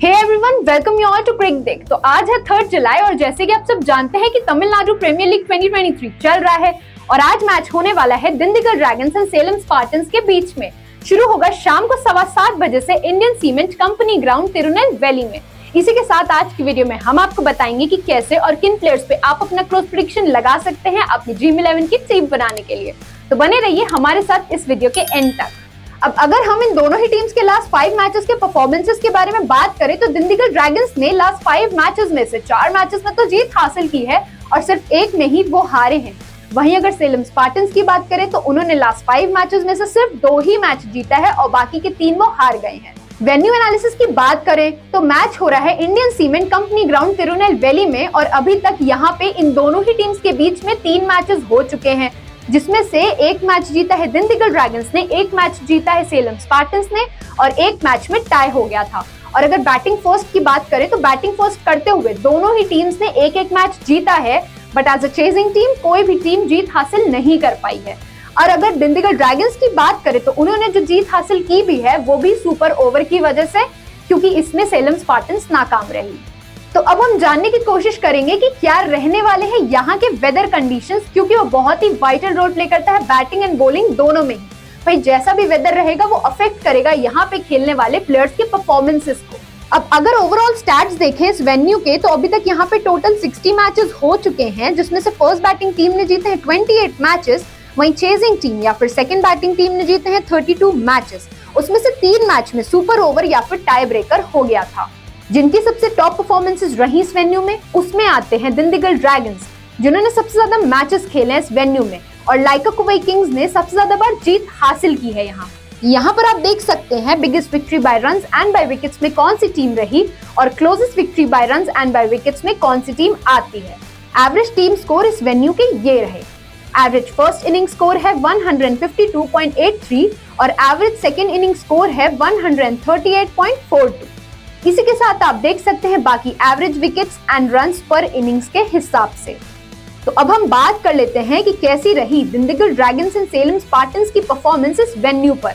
Hey everyone, welcome you all to Cric Dekh. तो आज है 3 जुलाई और जैसे कि आप सब जानते हैं कि तमिलनाडु प्रीमियर लीग 2023 चल रहा है और आज मैच होने वाला है दिंडीगल ड्रैगन्स एंड सेलम स्पार्टन्स के बीच में। शुरू होगा शाम को 7:15 बजे से Indian cement company ground Tirunelveli में। इसी के साथ आज की वीडियो में हम आपको बताएंगे कि कैसे और किन प्लेयर्स पे आप अपना क्रॉस प्रेडिक्शन लगा सकते हैं अपनी ड्रीम 11 की टीम बनाने के लिए। तो बने रहिए हमारे साथ इस वीडियो के एंड तक। अब अगर हम इन दोनों ही टीम्स के लास्ट 5 मैचेस के परफॉर्मेंसेस के बारे में बात करें तो दिंडीगल ड्रैगन्स ने लास्ट 5 मैचेस में से 4 मैचेस में तो जीत हासिल की है और सिर्फ एक में ही वो हारे हैं। वहीं अगर सेलम स्पार्टन्स की बात करें तो उन्होंने लास्ट 5 मैचेस में से सिर्फ 2 ही मैच जीता है और बाकी के 3 वो हार गए हैं। वेन्यू एनालिसिस की बात करें तो मैच हो रहा है Indian cement company ground Tirunelveli में और अभी तक यहाँ पे इन दोनों ही टीम्स के बीच में 3 मैचेस हो चुके हैं, जिसमें से एक मैच जीता है दिंडीगल ड्रैगन्स ने, एक मैच जीता है सेलम स्पार्टन्स ने और एक मैच में टाई हो गया था। और अगर बैटिंग फर्स्ट की बात करें तो बैटिंग फर्स्ट करते हुए दोनों ही टीम्स ने एक एक मैच जीता है, but as a chasing team कोई भी टीम जीत हासिल नहीं कर पाई है। और अगर दिंडीगल ड्रैगन्स की बात करें तो उन्होंने जो जीत हासिल की भी है वो भी सुपर ओवर की वजह से, क्योंकि इसमें सेलम स्पार्टन्स नाकाम रही। तो अब हम जानने की कोशिश करेंगे कि क्या रहने वाले हैं यहाँ के वेदर कंडीशंस, क्योंकि वो बहुत ही वाइटल रोल प्ले करता है बैटिंग एंड बॉलिंग दोनों में ही। भाई जैसा भी वेदर रहेगा वो अफेक्ट करेगा यहाँ पे खेलने वाले प्लेयर्स के परफॉर्मेंसेस को। अब अगर ओवरऑल स्टैट्स देखें इस वेन्यू के तो अभी तक यहाँ पे टोटल 60 मैचेस हो चुके हैं, जिसमें से फर्स्ट बैटिंग टीम ने जीते हैं 28 मैचेस, वहीं चेजिंग टीम या फिर सेकंड बैटिंग टीम ने जीते हैं 32 मैचेस। उसमें से 3 मैच में सुपर ओवर या फिर टाई ब्रेकर हो गया था। जिनकी सबसे टॉप परफॉर्मेंसेस रही इस वेन्यू में उसमें आते हैं दिंडीगल ड्रैगन्स, जिन्होंने सबसे ज्यादा मैचेस खेले हैं इस वेन्यू में, और लाइका कुवई किंग्स ने सबसे ज्यादा बार जीत हासिल की है। यहाँ पर आप देख सकते हैं biggest victory by runs and by wickets में कौन सी टीम रही और closest victory by runs and by wickets में कौन सी टीम आती है। एवरेज टीम स्कोर इस वेन्यू के ये रहे। एवरेज फर्स्ट इनिंग स्कोर है 152.83 और एवरेज सेकेंड इनिंग स्कोर है 138.42। इसी के साथ आप देख सकते हैं बाकी एवरेज विकेट्स एंड रन्स पर इनिंग्स के हिसाब से। तो अब हम बात कर लेते हैं कि कैसी रही दिंडीगल ड्रैगन्स एंड सेलम स्पार्टन्स की परफॉर्मेंस इस वेन्यू पर।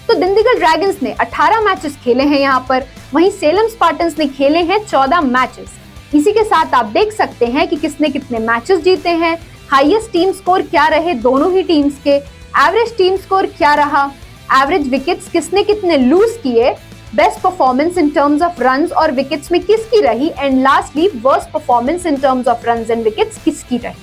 तो दिंडीगल ड्रैगन्स ने 18 मैचेस खेले हैं यहाँ पर, वहीं सेलम स्पार्टन्स ने खेले हैं 14 मैचेस। इसी के साथ आप देख सकते हैं कि किसने कितने मैचेस जीते हैं, हाईएस्ट टीम स्कोर क्या रहे दोनों ही टीम्स के, एवरेज टीम स्कोर क्या रहा, एवरेज विकेट्स किसने कितने लूज किए, best performance in terms of runs और विकेट्स में किसकी रही, and lastly worst performance in terms of runs and wickets किसकी रही।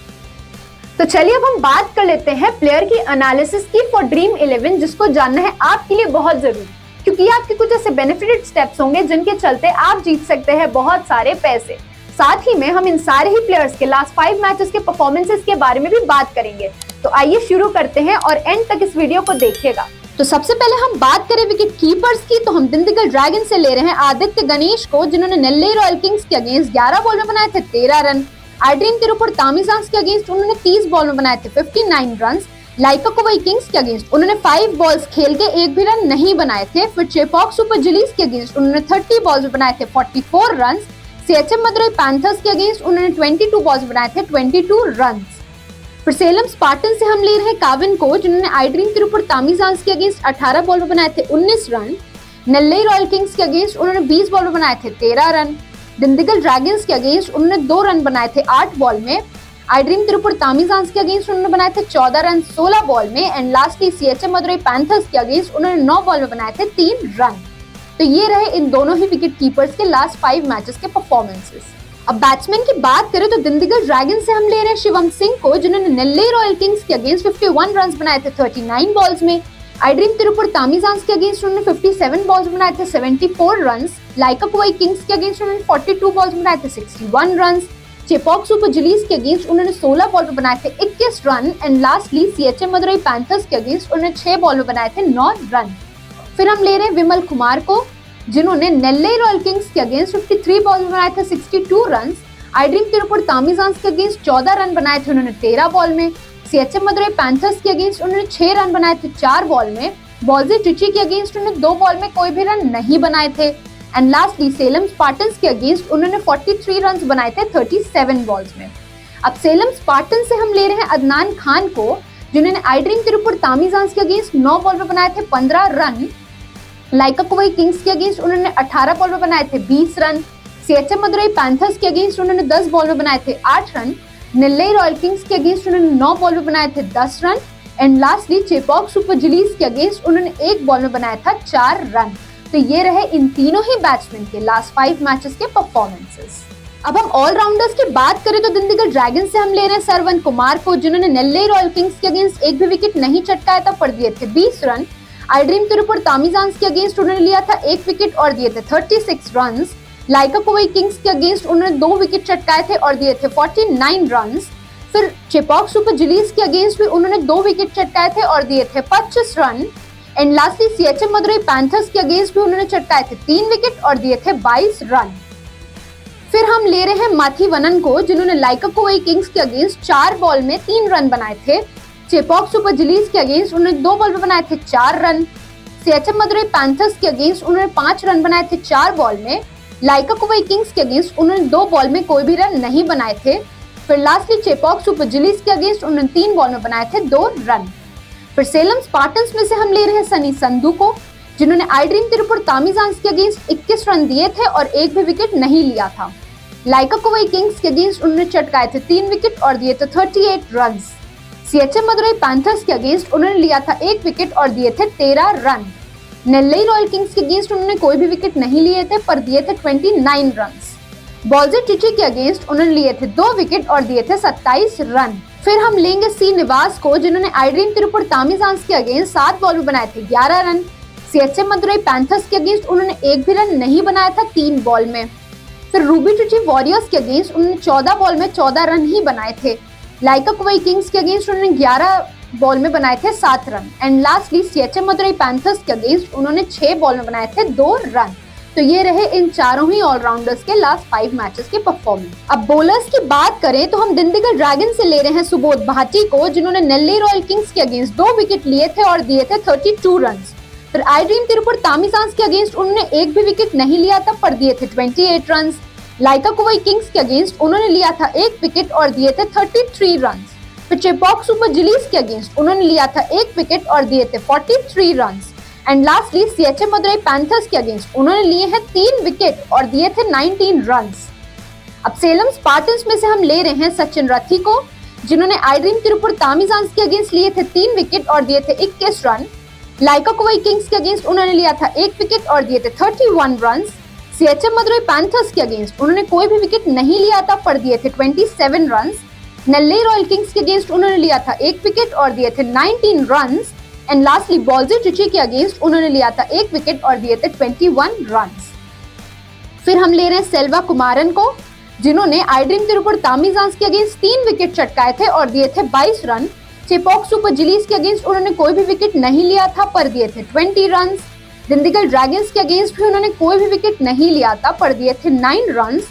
तो चलिए अब हम बात कर लेते हैं प्लेयर की एनालिसिस की फॉर ड्रीम 11, जिसको जानना है आपके लिए बहुत जरूरी, क्योंकि आपके कुछ ऐसे बेनिफिटेड स्टेप्स होंगे जिनके चलते आप जीत सकते हैं बहुत सारे पैसे। साथ ही में हम इन सारे ही प्लेयर्स के लास्ट 5 मैचेस के परफॉर्मेंसेस के बारे में भी बात करेंगे। तो आइए शुरू करते हैं और एंड तक इस वीडियो को देखिएगा। तो सबसे पहले हम बात करें विकेट कीपर्स की, तो हम दिंडीगल ड्रैगन से ले रहे हैं आदित्य गणेश को, जिन्होंने नेल्लई रॉयल किंग्स के अगेंस्ट 11 बॉल में बनाए थे 13 रन। आइड्रीम तिरुपुर तामिजांस के अगेंस्ट उन्होंने 30 बॉल में बनाए थे 59 रन। लाइका कुवई किंग्स के अगेंस्ट उन्होंने 5 बॉल्स खेल के एक भी रन नहीं बनाए थे। फिर चेपॉक सुपर जिलीज के अगेंस्ट उन्होंने 30 बॉल्स में बनाए थे 44 रन। सीएचएम मदुरई पैंथर्स के अगेंस्ट उन्होंने 22 बॉल्स बनाए थे 22 रन। फिर सेलम स्पार्टन से हम ले रहे हैं काविन को, जिन्होंने आइड्रीम तिरुपुर तामिजांस के अगेंस्ट 18 बॉल में बनाए थे 19 रन। नेल्लई रॉयल किंग्स के अगेंस्ट उन्होंने 20 बॉल में बनाए थे 13 रन। दिंडीगल ड्रैगन्स के अगेंस्ट उन्होंने 2 रन बनाए थे 8 बॉल में। आइड्रीम तिरुपुर तामिजांस के अगेंस्ट उन्होंने बनाए थे 14 रन 16 बॉल में। And lastly CHM Madurai Panthers के अगेंस्ट उन्होंने 9 बॉल में बनाए थे 3 रन। तो ये रहे इन दोनों ही विकेट कीपर्स के लास्ट 5 मैचेस के परफॉर्मेंसेस। अब बैट्समैन की बात करें तो दिंडीगल ड्रैगन से हम ले रहे हैं शिवम सिंह को, जिन्होंने नेल्लई रॉयल किंग्स के अगेंस्ट 51 रन बनाए थे 39 बॉल्स में। आइड्रीम तिरुपुर तामिजांस के अगेंस्ट उन्होंने 57 बॉल्स बनाए थे 74 रन। लाइका कुवई किंग्स के अगेंस्ट उन्होंने 42 बॉल्स बनाए थे 61 रन। चेपॉक सुपर जिलीज के अगेंस्ट उन्होंने 16 बॉल में बनाए थे 21 run. And lastly CHM Madurai Panthers के अगेंस्ट उन्होंने 6 बॉल में बनाए थे 9 रन। फिर हम ले रहे हैं विमल कुमार को, जिन्होंने नेल्लई रॉयल किंग्स के अगेंस्ट 53 बॉल में बनाए थे 62 रन। आइड्रीम तिरुपुर तामिजांस के अगेंस्ट 14 रन बनाए थे उन्होंने 13 बॉल में। सीएचएम मदुरई पैंथर्स के अगेंस्ट उन्होंने 6 रन बनाए थे 4 बॉल में। बॉल्जी ट्रिची के अगेंस्ट उन्होंने 2 बॉल में कोई भी रन नहीं बनाए थे। एंड लास्टली सेलम स्पार्टन्स के अगेंस्ट उन्होंने 43 रन बनाए थे 37 बॉल्स में। अब सेलम स्पार्टन से हम ले रहे हैं अदनान खान को, जिन्होंने आइड्रीम तिरुपुर तामिजांस के अगेंस्ट 9 बॉल में बनाए थे 15 रन। लाइका कुवई किंग्स के अगेंस्ट उन्होंने 18 बॉल में बनाए थे 20 रन। सीएचएम मदुरई पैंथर्स के अगेंस्ट उन्होंने 10 बॉल में बनाए थे 8 रन। नेल्लई रॉयल किंग्स के अगेंस्ट उन्होंने 9 बॉल में बनाए थे 10 run. And lastly Chepauk super Gillies के अगेंस्ट उन्होंने 1 बॉल में बनाया था 4 रन। तो ये रहे इन तीनों ही बैट्समैन के लास्ट 5 मैचेस के परफॉर्मेंसेस। अब हम ऑलराउंडर्स की बात करें तो दिंडीगल ड्रैगन से हम ले रहे हैं सरवन कुमार को, जिन्होंने नेल्लई रॉयल किंग्स के अगेंस्ट एक भी विकेट नहीं चटकाया था, पर दिए थे 20 रन। आई ड्रीम तिरुपुर तामिजांस के अगेंस्ट उन्होंने लिया था 1 विकेट और दिए थे 36 रन। लाइका कुवई किंग्स के अगेंस्ट उन्होंने 2 विकेट चटकाए थे और दिए थे 49 रन। फिर चेपॉक सुपर जिलीज के अगेंस्ट भी उन्होंने 2 विकेट चटकाए थे और दिए थे 25 run. And lastly CHM Madurai Panthers के अगेंस्ट भी उन्होंने चटकाए थे 3 विकेट और दिए थे 22 रन। फिर हम ले रहे हैं माथीवनन को, जिन्होंने लाइका कुवई किंग्स के अगेंस्ट 4 बॉल में 3 रन बनाए थे। चेपॉक सुपर जिलीज के अगेंस्ट उन्होंने 2 बॉल में बनाए थे 4 रन। सीएचएम मदुरई पैंथर्स के अगेंस्ट उन्होंने 5 रन बनाए थे 4 बॉल में। लाइका कुवई किंग्स के अगेंस्ट उन्होंने 2 बॉल में कोई भी रन नहीं बनाए थे। फिर लास्टली चेपॉक सुपर जिलीज के अगेंस्ट उन्होंने 3 बॉल में बनाए थे 2 रन। फिर सेलम स्पार्टन्स में से हम ले रहे हैं सनी संधू को, जिन्होंने आई ड्रीम तिरुपुर तामिजांस के अगेंस्ट 21 रन दिए थे और एक भी विकेट नहीं लिया था। लाइका कुवई किंग्स के अगेंस्ट उन्होंने चटकाए थे 3 विकेट और दिए थे 38 रन। सीएचएम मदुरई पैंथर्स के अगेंस्ट उन्होंने लिया था 1 विकेट और दिए थे 13 रन। नेल्लई रॉयल किंग्स के अगेंस्ट उन्होंने कोई भी विकेट नहीं लिए थे, पर दिए थे 29 रन। बॉल्जे टिची के अगेंस्ट उन्होंने लिए थे 2 विकेट और दिए थे 27 रन। फिर हम लेंगे सी निवास को, जिन्होंने आई ड्रीम तिरुपुर तामिजांस के अगेंस्ट 7 बॉल में बनाए थे 11 रन। सीएचएम मदुरई पैंथर्स के अगेंस्ट उन्होंने एक भी रन नहीं बनाया था 3 बॉल में। फिर रूबी टिची वॉरियर्स के अगेंस्ट उन्होंने 14 बॉल में 14 रन ही बनाए थे। लाइका कुवई किंग्स के अगेंस्ट उन्होंने 11 बॉल में बनाए थे 7 run. And lastly CHM Madurai Panthers के अगेंस्ट उन्होंने 6 बॉल में बनाए थे 2 रन। तो ये रहे इन चारों ही ऑलराउंडर्स के लास्ट 5 मैचेस के परफॉर्मेंस। अब बॉलर्स की बात करें तो हम दिंडीगल ड्रैगन से ले रहे हैं सुबोध भाटी को, जिन्होंने नेल्लई रॉयल किंग्स के अगेंस्ट 2 विकेट लिए थे और दिए थे 32 रन। फिर आई ड्रीम तिरुपुर तामिजांस के अगेंस्ट उन्होंने एक भी विकेट नहीं लिया था, पर दिए थे 28 रन। लाइका कुवई किंग्स के अगेंस्ट उन्होंने लिया था 1 विकेट और दिए थे 33 रन। फिर चेपॉक सुपर जिलीज के अगेंस्ट उन्होंने लिया था 1 विकेट और दिए थे 43 run. And lastly CHM Madurai Panthers के अगेंस्ट उन्होंने लिए हैं 3 विकेट और दिए थे 19 रन। अब सेलम स्पार्टन्स में से हम ले रहे हैं सचिन रथी को, जिन्होंने आई ड्रीम तिरुपुर तामिजांस के अगेंस्ट लिए थे 3 विकेट और दिए थे 21 रन। लाइका कुवई किंग्स के अगेंस्ट उन्होंने लिया था 1 विकेट और दिए थे 31 रन। सीएचएम मदुरई पैंथर्स के अगेंस्ट उन्होंने कोई भी विकेट नहीं लिया था, पर दिए थे 27 रन। नेल्लई रॉयल किंग्स के अगेंस्ट उन्होंने लिया था 1 विकेट और दिए थे 19 रन। एंड लास्टली बॉल्जे टिची के अगेंस्ट उन्होंने लिया था 1 विकेट और दिए थे 21 रन। फिर हम ले रहे हैं सेल्वा कुमारन को, जिन्होंने आई ड्रीम तिरुपुर तामिजांस के अगेंस्ट 3 विकेट चटकाए थे और दिए थे 22 रन। चेपॉक सुपर जिलीज के अगेंस्ट उन्होंने कोई भी विकेट नहीं लिया था, पर दिए थे 20 रन। दिंडीगल ड्रैगन्स के अगेंस्ट भी उन्होंने कोई भी विकेट नहीं लिया था, पर दिए थे 9 रन।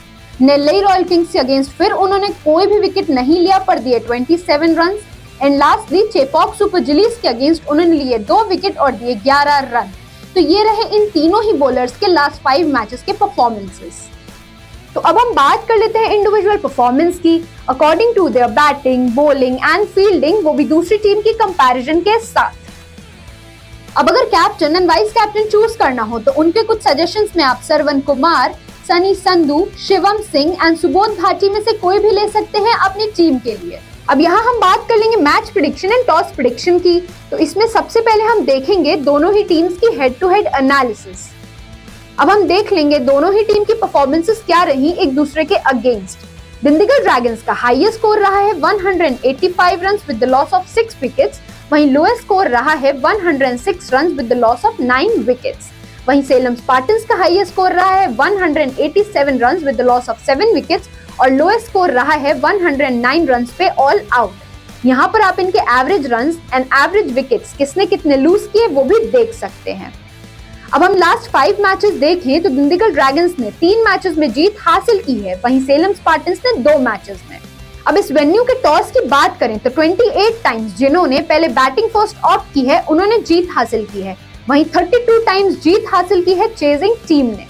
नेल्लई रॉयल किंग्स के अगेंस्ट फिर उन्होंने कोई भी विकेट नहीं लिया, पर दिए 27 run. And lastly Chepauk super Gillies के अगेंस्ट उन्होंने लिए 2 विकेट और दिए 11 रन। तो ये रहे इन तीनों ही बॉलर्स के लास्ट 5 मैचेस के परफॉर्मेंसेस। तो अब हम बात कर लेते हैं इंडिविजुअल परफॉर्मेंस की according to their batting, bowling and fielding, वो भी दूसरी टीम की कंपैरिजन के साथ। अब अगर captain and vice captain choose करना हो तो उनके कुछ सजेशंस में आप सरवन कुमार, सनी संधू, शिवम सिंह एंड सुबोध भाटी में से कोई भी ले सकते हैं अपनी टीम के लिए। अब यहाँ हम बात कर लेंगे match prediction and toss prediction की। तो इसमें सबसे पहले हम देखेंगे दोनों ही टीम्स की हेड टू हेड एनालिसिस। अब हम देख लेंगे दोनों ही टीम की परफॉर्मेंसेस क्या रही एक दूसरे के अगेंस्ट। दिंडीगल ड्रैगन्स का हाईएस्ट स्कोर रहा है 185 run with the loss of 6 wickets, वहीं लोएस्ट स्कोर रहा है 106 run with the loss of 9 wickets. वहीं सेलम स्पार्टन्स का हाईएस्ट स्कोर रहा है 187 run with the loss of 7 wickets और लोएस्ट स्कोर रहा है 109 रन पे ऑल आउट। यहाँ पर आप इनके average runs and average wickets किसने कितने लूज किए वो भी देख सकते हैं। अब हम लास्ट 5 मैचेस देखें तो दिंडीगल ड्रैगन्स ने 3 मैचेस में जीत हासिल की है, वहीं सेलम स्पार्टन्स ने 2 मैचेस में। अब इस वेन्यू के टॉस की बात करें तो 28 टाइम्स जिन्होंने पहले बैटिंग फर्स्ट ऑप्ट की है उन्होंने जीत हासिल की है, वहीं 32 टाइम्स जीत हासिल की है चेजिंग टीम ने।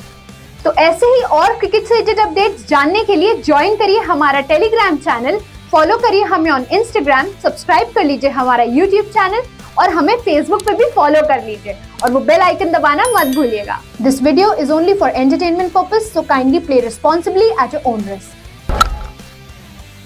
तो ऐसे ही और क्रिकेट से रिलेटेड अपडेट्स जानने के लिए ज्वाइन करिए हमारा टेलीग्राम चैनल, फॉलो करिए हमें ऑन इंस्टाग्राम, सब्सक्राइब कर लीजिए हमारा यूट्यूब चैनल और हमें फेसबुक पे भी फॉलो कर लीजिए। और वो बेल आइकन दबाना मत भूलिएगा। This video is only for entertainment purpose, so kindly play responsibly at your own risk.